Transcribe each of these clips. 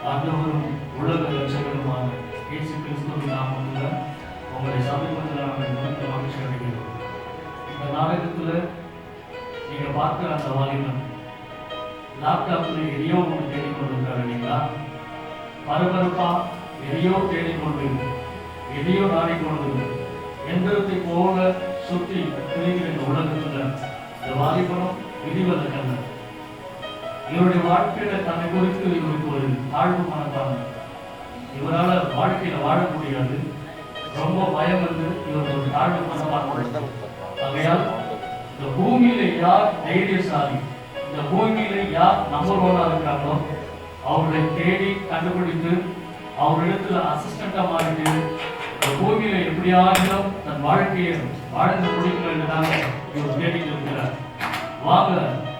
ஆண்டவரும் உலக ரட்சகருமான இயேசு கிறிஸ்துவின் நாமத்தில் உங்களை சமீபத்தில் நாங்கள் குறித்த மகிழ்ச்சி அடைகிறோம். இந்த நாடகத்தில் நீங்கள் பார்க்குற அந்த வாலிபன் லேப்டாப்பில் எதையோ ஒன்று தேடிக்கொண்டிருக்காரு இல்லைங்களா? பரபரப்பாக எதையோ தேடிக்கொண்டு எதையோ நாடிக்கொண்டு எந்திரத்தை போல சுற்றி திரிகிற இந்த உலகத்தில் இந்த வாலிபனும் விதிவதற்கல்ல. இவருடைய வாழ்க்கையில தன்னை குறித்து இவருக்கு ஒரு தாழ்வு மனப்பான்மை. இவரால் வாழ்க்கையில வாழ முடியாது. ரொம்ப பயம் வந்து இவருக்கு ஒரு தாழ்வு மனப்பான்மை. ஆகையால் இந்த பூமியில யார் தைரியசாலி, இந்த பூமியில யார் நம்பர் ஒன்னா இருக்காங்களோ அவர்களை தேடி கண்டுபிடித்து அவரிடத்துல அசிஸ்டண்டா மாறிட்டு இந்த பூமியில எப்படியாகிலும் தன் வாழ்க்கையை வாழ்ந்து முடிக்கணும் என்றுதான் இவர் தேடிட்டு இருக்கிறார். வாங்க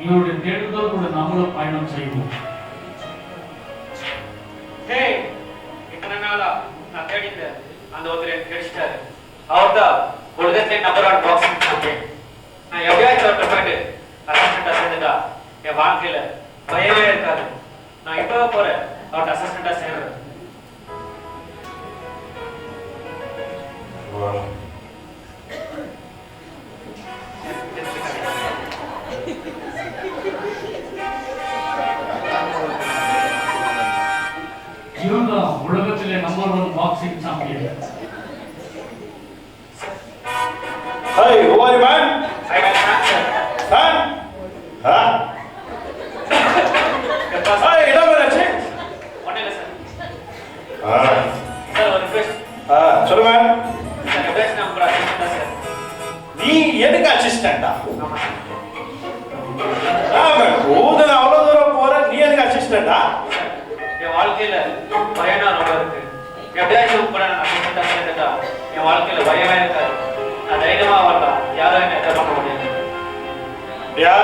இவருடைய தேடுதல் கூட நம்மளும் பயணம் செய்வோம். இத்தனை நாளா நான் தேடிட்டு அந்த ஒருத்தர் எனக்கு கிடைச்சிட்டாரு. அவர் தான் உலகத்திலே நம்பர் 1 பாக்ஸிங் சாம்பியன். நான் எப்படியாச்சும் அவர்கிட்ட போயிட்டு அசிஸ்டண்டா சேர்ந்துட்டா என் வாழ்க்கையில பயமே இருக்காது. நான் இப்பவே போறேன் அவர்கிட்ட அசிஸ்டண்டா சேர்றேன். இவர்தான் உலகத்திலே number 1 boxing champion. Hey, who are you, man? I am Sam. Sam? Huh? Hey, என்ன மேலாச்சு? ஒண்ணே இல்ல சார். சார் ஒரு ரிக்வெஸ்ட். சொல்லு மேம். சார் எப்படியாச்சும் நான் உங்களை அசிஸ்டண்டா சார். நீ எதுக்கு அசிஸ்டண்டா? ஆமா. ஊதுல அவ்வளவு தூரம் போற நீ எதுக்கு அசிஸ்டண்டா? என் வாழ்க்கையில பயனா ரொம்ப இருக்கு. எப்படியாச்சும் உங்களை நான் அசிஸ்டண்டா சேர்ந்துட்டா என் வாழ்க்கையில பயமே இருக்காது. நான் தைரியமா வரலாம். யாரும் என்ன எதிர்க்க பண்ண முடியாது. யா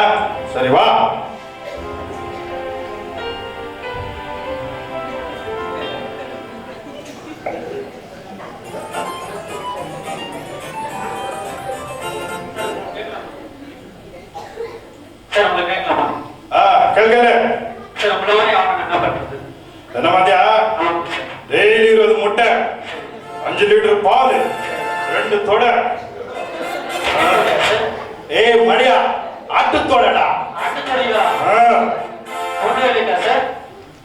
சரி வா. சார் உங்களுக்கு கேட்கலாமா? கேள்வி சார் உங்களை மாதிரி அவனை என்ன பண்றது? என்ன மாட்டியா? டெய்லி 20 முட்டை, 5 லிட்டர் பால், 2 தொடை. ஏய் மடியா, ஆட்டு தொடடா. ஆட்டு தொழிலா? ஒன்று வேலைக்கா சார்?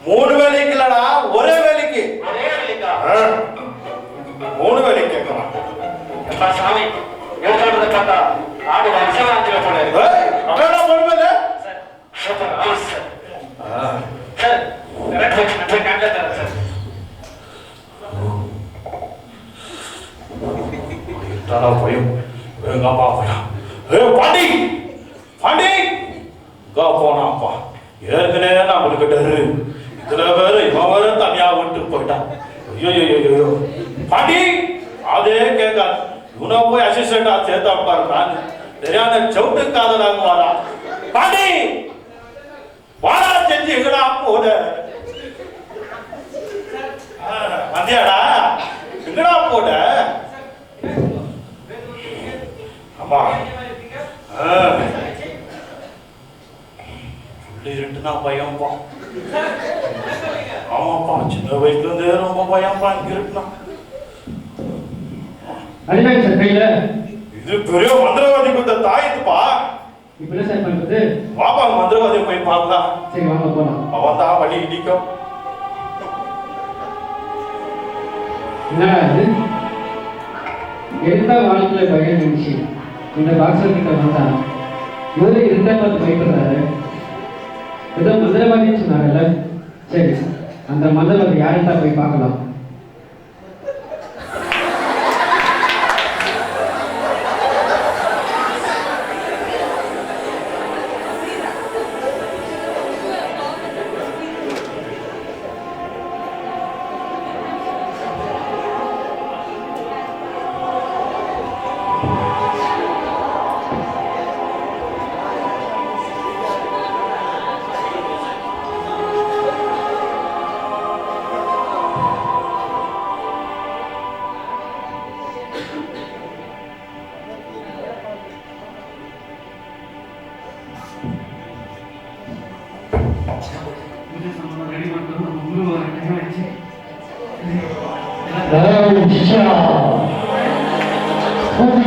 3 வேலைக்கு இல்லடா, ஒரே வேலைக்கு. ஒரே வேலைக்கா? 3 வேலைக்கு கேட்கலாம். எப்பா சாமி, எழுதாடுறத பார்த்தா ஆடு வருஷமாஞ்சில போல இருக்கு. அப்படின்னா பொறுமையில sir super house sir. Sir red box நான் போய் கேட்கல தரேன் சார். தாரா பயம் எங்க அப்பா போயா. பாண்டி பாண்டி கா போனாப்பா. ஏற்கனவே நம்மளுக்கு டரு. இதுல வேற இவன் வேற தனியா விட்டு போயிட்டான். ஐயோ பாண்டி அதே கேட்காது. இவனை போய் அசிஸ்டண்டா சேர்த்தா பாருங்க. தெரியாத சவுட்டு காதலாங்க வாரா. பாண்டி வாடா செஞ்சு எங்கடா போட மதியாடா எங்கடா போட. ஆமா புள்ளி 2 பயம்பா. ஆமாப்பா சின்ன வயசுல இருந்தே ரொம்ப பயம்பா இருக்குன்னா. அடினாங்க சார் கையில. இது பெரிய மந்திரவாதி கொடுத்த தாயத்துப்பா. இப்ப என்ன சார் பண்றது? பாப்பா மந்திரவாதியை போய் பார்க்கலாம். சரி வாங்க போலாம். அவன் தான் வழி இடிக்கும். என்னடா இது? எந்த வாழ்க்கையில பயம் நினைச்சு இந்த பாக்ஸர் கிட்ட வந்தா இவரு இருந்தா பார்த்து பயப்படுறாரு. ஏதோ மந்திரவாதின்னு சொன்னாங்கல்ல. சரி அந்த மந்திரவாதி யாருந்தா போய் பார்க்கலாம்.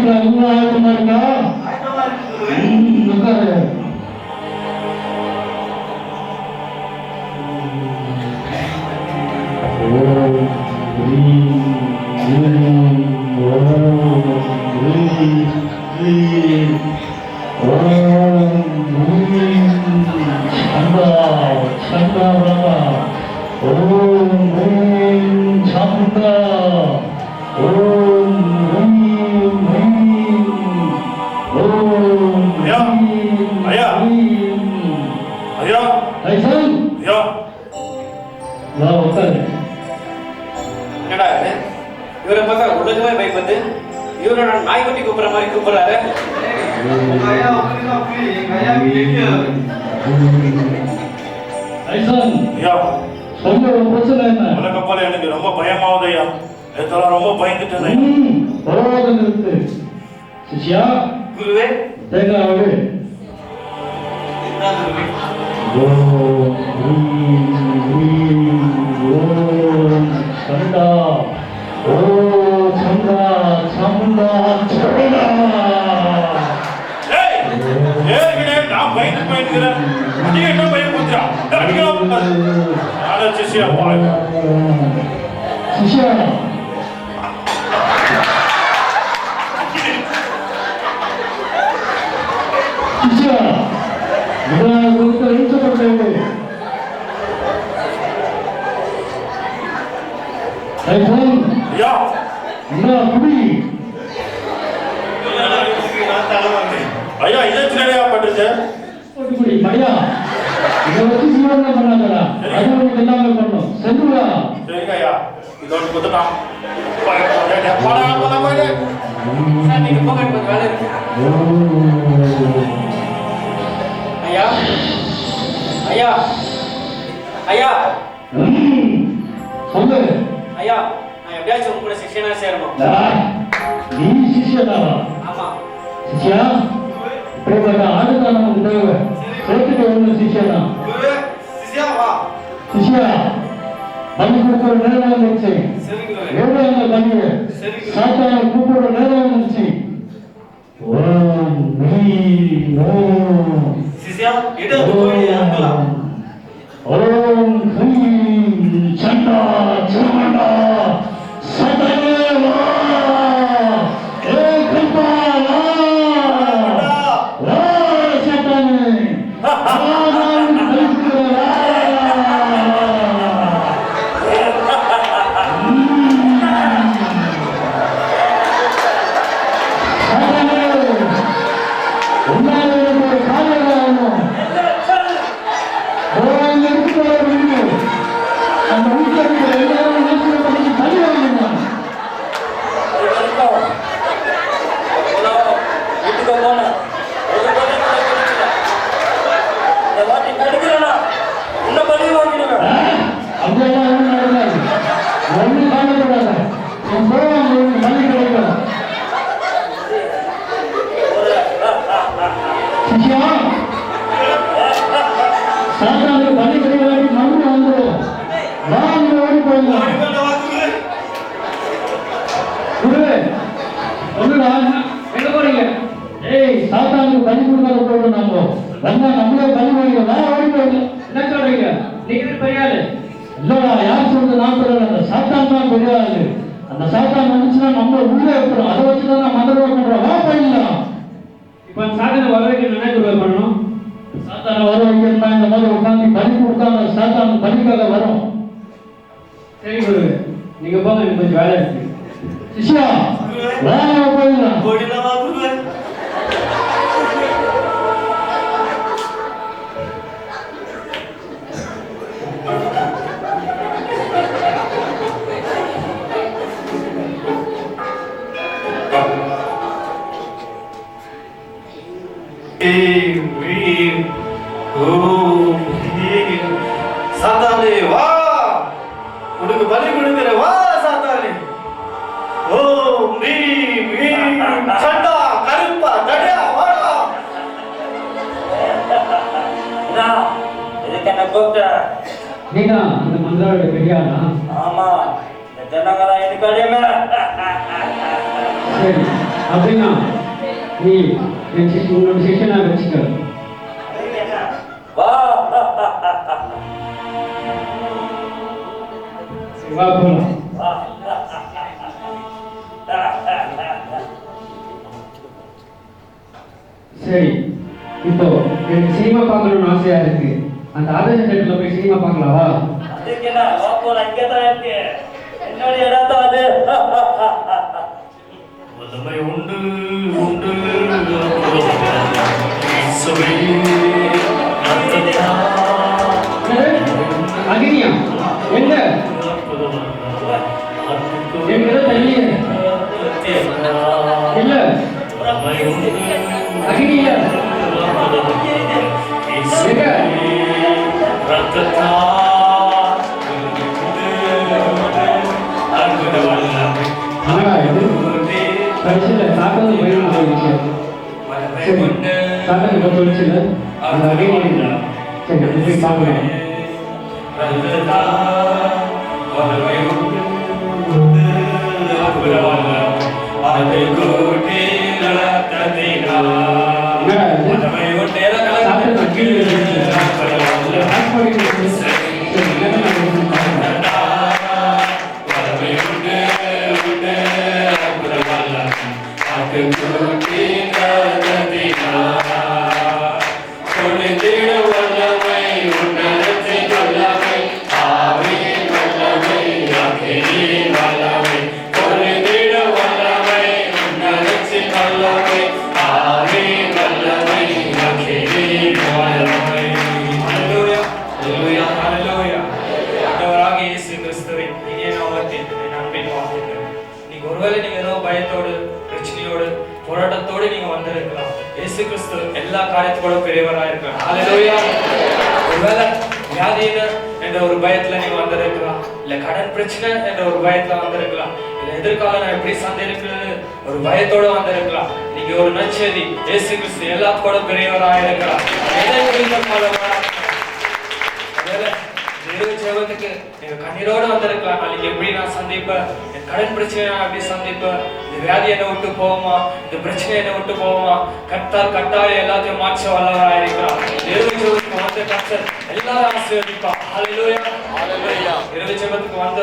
ஆயிட்டா இன்னும் ஆயிட்டமா இருக்கா? உட்காரு. என்னடா இது? இவரை பார்த்தா உலகமே பயப்பது. இவரை நான் நாய்க்குட்டி கூப்பிடுற மாதிரி கூப்பிடுறாரு. எனக்கு ரொம்ப பயமாவது ஐயா. இதெல்லாம் ரொம்ப பயந்துட்டேன். குருவே சண்டா ஓ சண்டா சண்டா சண்டா நான் பயந்து பயந்துக்கிறேன். நீ என்ன பயப்படுறா? சிஷ்யா பாருங்க சிஷ்யா சிஷ்யா உங்களுக்கு எழுச்சப்பட்டது ஐயா ஐயா இதற்கு நிறையா பட்டுச்சு மடியா இதை வச்சு ஜீவனம் பண்ணாதடா. அது உனக்கு எல்லாமே பண்ணும். செல்லுடா. சரிங்க ஐயா. இதோட குத்துட்டான். நீங்க போக கொஞ்சம் வேலை இருக்கு. ஐயா ஐயா ஐயா சொல்லு ஐயா, நான் எப்படியாச்சும் உங்க கூட சிஷ்யனா சேரணும். நீ சிஷ்யனா? ஆமா. சிஷ்யா இப்படிப்பட்ட ஆளுதான் நமக்கு தேவை. சேர்த்துட்டு ஒண்ணு சிஷ்யனா சிஷ்யா பலி கொடுக்குற நேரம் வந்துருச்சு. எவ்வளவு பலிய சாத்தான கூப்பிடுற நேரம் வந்துருச்சு. ஓம் ஹ்ரீம் ஓம் சிஷ்யா இடது போய் அங்கலாம். ஓம் ஹ்ரீம் சண்டா சண்டா சதனே வா ஏ கிருபா வா சதனே அப்படின்னா நீ உன்னோட செஷனா வச்சுக்க. வா வா போலாம். சரி, இப்போ எனக்கு சினிமா பார்க்கணும்னு ஆசையா இருக்கு. அந்த ஆதர்ஷ தேட்டர்ல போய் சினிமா பார்க்கலாவா? அதுக்கு என்ன போலாம், இங்கதான் இருக்கு என்னோட இடம் தான் அது. வல்லமை உண்டு உண்டு அகினியா எங்க எனக்கு தள்ளிய இல்ல அகினியா எங்க கடைசியில சாப்பிட்டு பயிர் போயிடுச்சு. சரி, சாப்பிட்டு போயிடுச்சுல அந்த அகினி. சரி, போய் பார்க்கலாம். ஒருவேளை நீங்க ஏதோ பயத்தோடு பிரச்சனையோடு போராட்டத்தோடு நீங்க வந்திருக்கலாம். இயேசு கிறிஸ்து எல்லா காரியத்தோட பெரியவராக இருக்கலாம். ஹல்லேலூயா. ஒருவேளை வியாதியில என்ற ஒரு பயத்துல நீங்க வந்திருக்கலாம், இல்ல கடன் பிரச்சனை என்ற ஒரு பயத்துல வந்திருக்கலாம், இல்ல எதிர்காலம் நான் எப்படி சந்திருக்கிறது ஒரு பயத்தோட வந்திருக்கலாம். நீங்க ஒரு நற்செய்தி, இயேசு கிறிஸ்து எல்லாத்தோட பெரியவராக இருக்கலாம். எதை குறித்த ஜெபத்துக்கு நீங்க கண்ணீரோடு வந்திருக்கலாம். நாளைக்கு எப்படி நான் சந்திப்பேன், என் கடன் பிரச்சனை நான் எப்படி சந்திப்பேன், இந்த வியாதி என்னை விட்டு போகுமா, இந்த பிரச்சனை என்னை விட்டு போகுமா, கட்டாயம் எல்லாத்தையும் மாற்ற வல்லவராக இருக்கிறான். ஜெபத்துக்கு வந்த கர்த்தர் எல்லாரும் ஆசீர்வதிப்பார். ஹல்லேலூயா. ஹல்லேலூயா. ஜெபத்துக்கு வந்த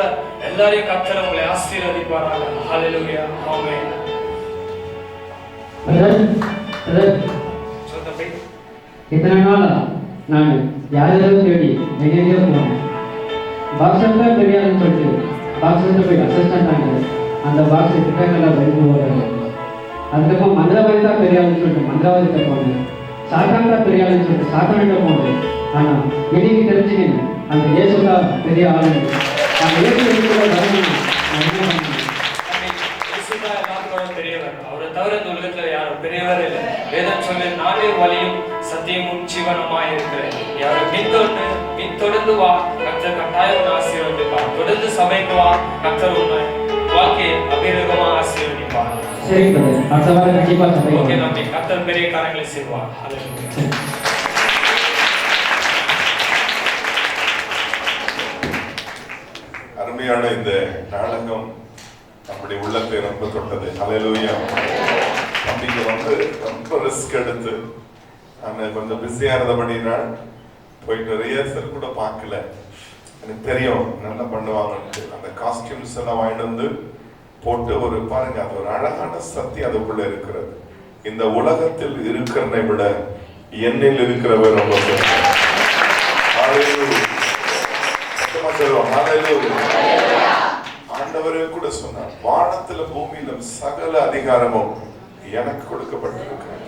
எல்லாரையும் கர்த்தர் உங்களை ஆசீர்வதிப்பாராக. ஹல்லேலூயா. ஆமென். சொல்லுங்க. இத்தனை நாளா நான் யாரையாவது தேடி எங்கேயோ போனேன். பாக்ஸர் தான் தெரியாதுன்னு சொல்லிட்டு பாக்ஸர்கிட்ட போய் அசிஸ்டன்ட் ஆனது. அந்த பாக்ஸ் திட்டங்கள்லாம் பயந்து போகிறாங்க. அதுக்கப்புறம் மந்திரவாதி தான் தெரியாதுன்னு சொல்லிட்டு மந்திரவாதிகிட்ட போனேன். சாத்தான் தான் தெரியாதுன்னு சொல்லிட்டு சாத்தான்கிட்ட போனேன். ஆனால் எனக்கு தெரிஞ்சுக்கணும் அந்த இயேசு தான் பெரிய ஆளுங்க. அந்த இயேசு பெரியவர். அவரை தவிர இந்த உலகத்துல யாரும் பெரியவர் இல்லை. வேதம் சொல்லி நானே வழியும் சத்தியமும் ஜீவனமாய் இருக்கிறேன். யாரை பின்தொடர்ந்து வா, கர்த்தர் கட்டாயம் ஆசீர்வதிப்பார். தொடர்ந்து சபைக்கு வா, கர்த்தர் உன்னை வாழ்க்கையை அபிரகமா ஆசீர்வதிப்பார். சரி, அடுத்த வாரம் கண்டிப்பா சபை. ஓகே, நம்பி கர்த்தர் பெரிய காரியங்களை செய்வார். ஹல்லேலூயா. அருமையான இந்த நாடகம் நம்முடைய உள்ளத்தை ரொம்ப தொட்டது. ஹல்லேலூயா. நம்பிக்கை வந்து ரொம்ப ரிஸ்க் எடுத்து நான் கொஞ்சம் பிஸியா இருந்தபடினால் போயிட்டு ரிஹர்சல் கூட பார்க்கல. எனக்கு தெரியும் நல்லா பண்ணுவாங்கன்ட்டு. அந்த காஸ்டியூம்ஸ் எல்லாம் வாங்கிட்டு வந்து போட்டு ஒரு பாருங்க, அது ஒரு அழகான சக்தி அதுக்குள்ள இருக்கிறது. இந்த உலகத்தில் இருக்கிறதை விட என்னில் இருக்கிறவர் ரொம்ப ஆண்டவரே கூட சொன்னார், வானத்துல பூமியிலும் சகல அதிகாரமும் எனக்கு கொடுக்கப்பட்டிருக்கிறது.